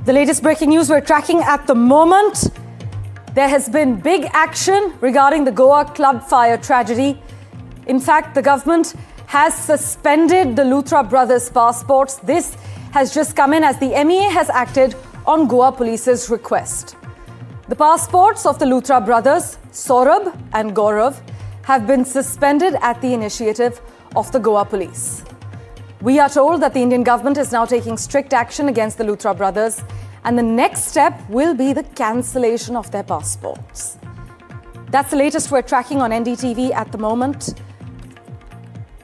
The latest breaking news we're tracking at the moment. There has been big action regarding the Goa club fire tragedy. In fact, the government has suspended the Luthra brothers' passports. This has just come in as the MEA has acted on Goa Police's request. The passports of the Luthra brothers, Saurabh and Gaurav, have been suspended at the initiative of the Goa Police. We are told that the Indian government is now taking strict action against the Luthra brothers, and the next step will be the cancellation of their passports. That's the latest we're tracking on NDTV at the moment.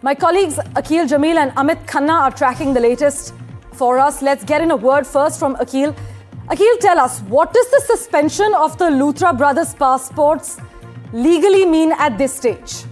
My colleagues Akhil Jamil and Amit Khanna are tracking the latest for us. Let's get in a word first from Akhil. Akhil, tell us, what does the suspension of the Luthra brothers' passports legally mean at this stage?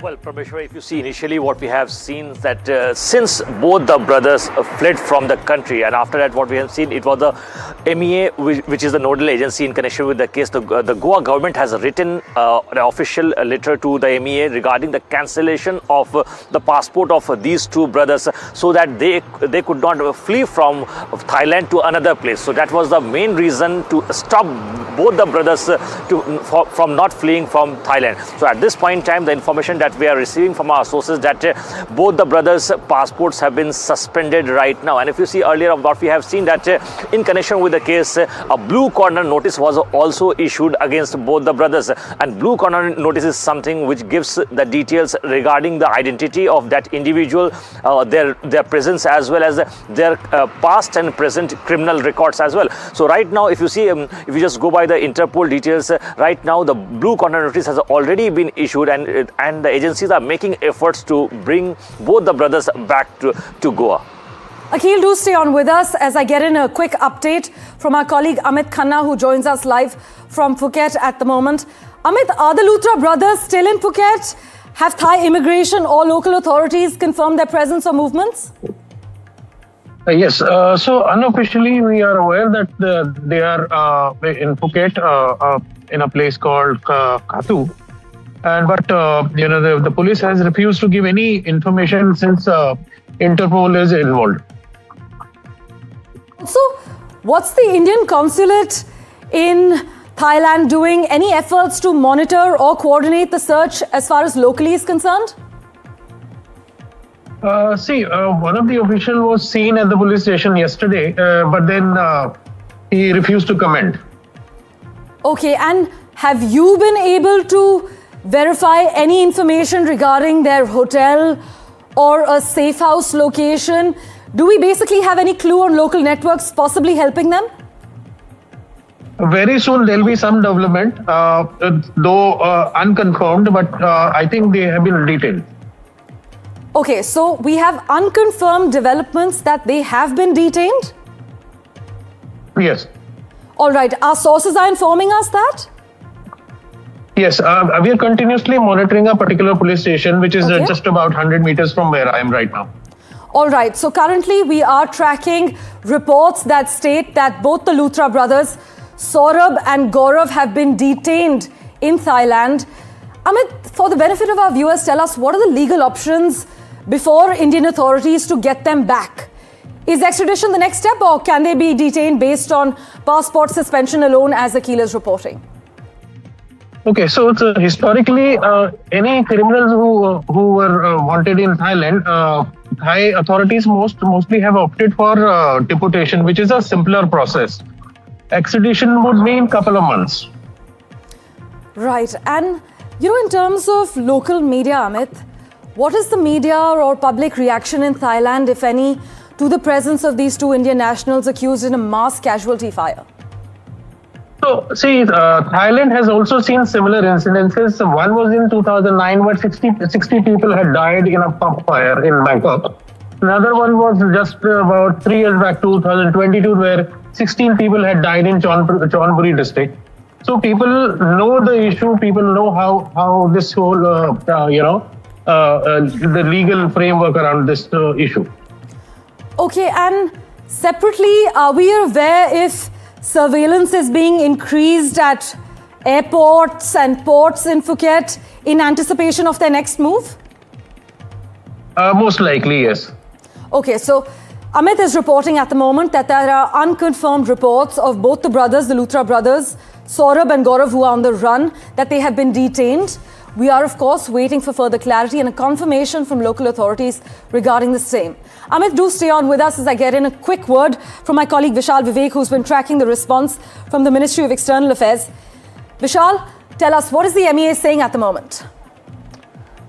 Well, Prameshwar, if you see initially what we have seen is that since both the brothers fled from the country, and after that what we have seen, it was the MEA, which is the nodal agency in connection with the case. The Goa government has written an official letter to the MEA regarding the cancellation of the passport of these two brothers so that they could not flee from Thailand to another place. So that was the main reason to stop both the brothers from not fleeing from Thailand. So at this point in time, the information that we are receiving from our sources that both the brothers' passports have been suspended right now. And if you see earlier of what we have seen that in connection with the case, a blue corner notice was also issued against both the brothers. And blue corner notice is something which gives the details regarding the identity of that individual, their presence, as well as their past and present criminal records as well. So right now, if you see, if you just go by the Interpol details, right now the blue corner notice has already been issued, and the agencies are making efforts to bring both the brothers back to Goa. Akhil, do stay on with us as I get in a quick update from our colleague Amit Khanna, who joins us live from Phuket at the moment. Amit, are the Luthra brothers still in Phuket? Have Thai immigration or local authorities confirmed their presence or movements? Yes, so unofficially we are aware that they are in Phuket in a place called Khatu. But the police has refused to give any information since Interpol is involved. So, what's the Indian consulate in Thailand doing? Any efforts to monitor or coordinate the search as far as locally is concerned? One of the officials was seen at the police station yesterday, but then he refused to comment. Okay, and have you been able to verify any information regarding their hotel or a safe house location? Do we basically have any clue on local networks possibly helping them? Very soon there'll be some development, though unconfirmed, but I think they have been detained. Okay, so we have unconfirmed developments that they have been detained? Yes. All right, our sources are informing us that? Yes, we are continuously monitoring a particular police station, which is just about 100 meters from where I am right now. All right, so currently we are tracking reports that state that both the Luthra brothers, Saurabh and Gaurav, have been detained in Thailand. Amit, for the benefit of our viewers, tell us, what are the legal options before Indian authorities to get them back? Is extradition the next step, or can they be detained based on passport suspension alone, as Akhil is reporting? Okay, so historically, any criminals who were wanted in Thailand, Thai authorities mostly have opted for deportation, which is a simpler process. Extradition would mean couple of months. Right, and in terms of local media, Amit, what is the media or public reaction in Thailand, if any, to the presence of these two Indian nationals accused in a mass casualty fire? So, see, Thailand has also seen similar incidences. One was in 2009, where 60 people had died in a pub fire in Bangkok. Another one was just about 3 years back, 2022, where 16 people had died in Chonburi district. So people know the issue, people know how this whole, the legal framework around this issue. Okay, and separately, are we aware if surveillance is being increased at airports and ports in Phuket in anticipation of their next move? Most likely, yes. Okay, so Amit is reporting at the moment that there are unconfirmed reports of both the brothers, the Luthra brothers, Saurabh and Gaurav, who are on the run, that they have been detained. We are, of course, waiting for further clarity and a confirmation from local authorities regarding the same. Amit, do stay on with us as I get in a quick word from my colleague Vishal Vivek, who's been tracking the response from the Ministry of External Affairs. Vishal, tell us, what is the MEA saying at the moment?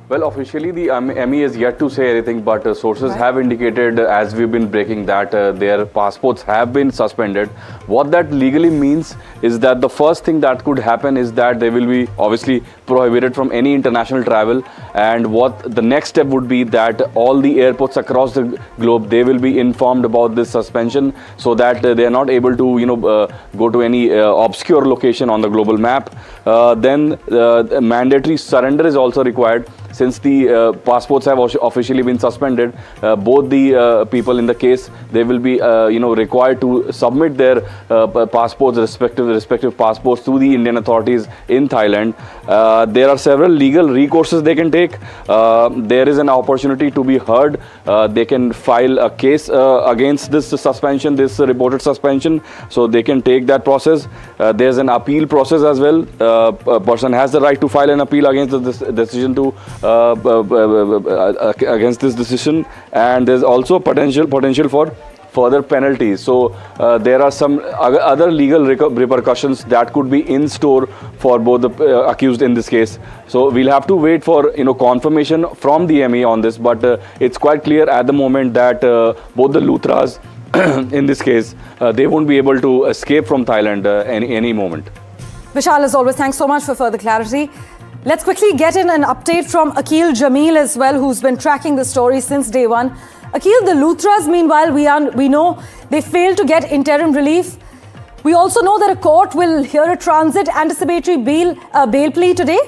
Well, officially the MEA is yet to say anything, but sources have indicated, as we've been breaking, that their passports have been suspended. What that legally means is that the first thing that could happen is that they will be obviously prohibited from any international travel, and what the next step would be that all the airports across the globe, they will be informed about this suspension, so that they are not able to go to any obscure location on the global map. Then mandatory surrender is also required. Since the passports have officially been suspended, both the people in the case, they will be required to submit their passports, respective passports, to the Indian authorities in Thailand. There are several legal recourses they can take. There is an opportunity to be heard. They can file a case against this suspension, this reported suspension, so they can take that process. There's an appeal process as well. A person has the right to file an appeal against this decision against this decision, and there's also potential for further penalties. So there are some other legal repercussions that could be in store for both the accused in this case. So we'll have to wait for confirmation from the MEA on this, but it's quite clear at the moment that both the Luthras in this case, they won't be able to escape from Thailand any moment. Vishal, as always, thanks so much for further clarity. Let's quickly get in an update from Akil Jamil as well, who's been tracking the story since day one. Akil, the Luthras, meanwhile, we know they failed to get interim relief. We also know that a court will hear a transit anticipatory bail plea today.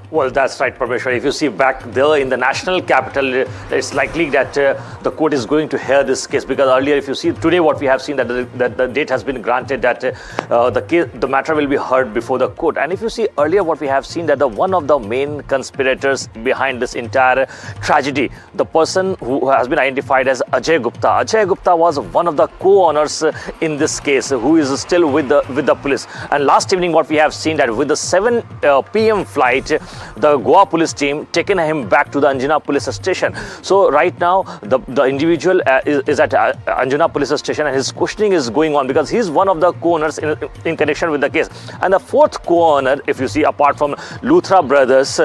Well, that's right, Parmeshwar. If you see back there in the national capital, it's likely that the court is going to hear this case, because earlier, if you see today, what we have seen that the date has been granted that the matter will be heard before the court. And if you see earlier, what we have seen that one of the main conspirators behind this entire tragedy, the person who has been identified as Ajay Gupta. Ajay Gupta was one of the co-owners in this case, who is still with the police. And last evening, what we have seen that with the 7 p.m. flight, the Goa Police team taken him back to the Anjuna Police Station. So right now, the individual is at Anjuna Police Station, and his questioning is going on, because he's one of the co-owners in connection with the case. And the fourth co-owner, if you see, apart from Luthra brothers,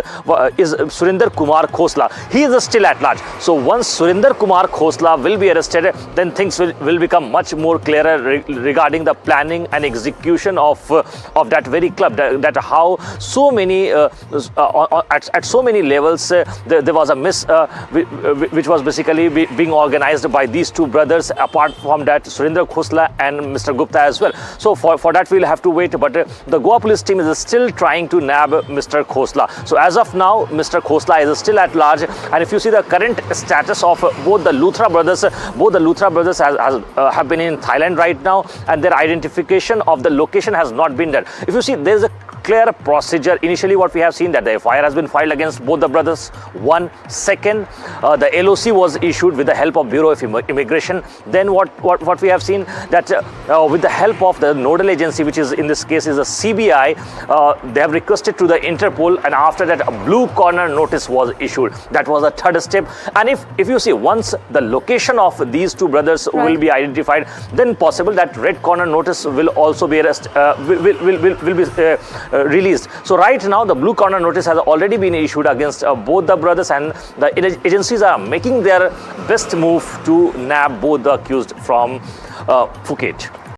is Surinder Kumar Khosla. He is still at large. So once Surinder Kumar Khosla will be arrested, then things will become much more clearer regarding the planning and execution of that very club. That how so many at so many levels there was a miss which was basically being organized by these two brothers, apart from that Surinder Khosla and Mr. Gupta as well. So for that we'll have to wait, but the Goa Police team is still trying to nab Mr. Khosla. So as of now, Mr. Khosla is still at large, and if you see the current status of both the Luthra brothers, have been in Thailand right now, and their identification of the location has not been there. If you see, there's a clear procedure. Initially, what we have seen that the FIR has been filed against both the brothers. One, second, the LOC was issued with the help of Bureau of Immigration. Then what we have seen that with the help of the nodal agency, which is in this case is the CBI, they have requested to the Interpol, and after that a blue corner notice was issued. That was the third step. And if you see, once the location of these two brothers will be identified, then possible that red corner notice will also be released. So right now the blue corner notice has already been issued against both the brothers, and the agencies are making their best move to nab both the accused from Phuket.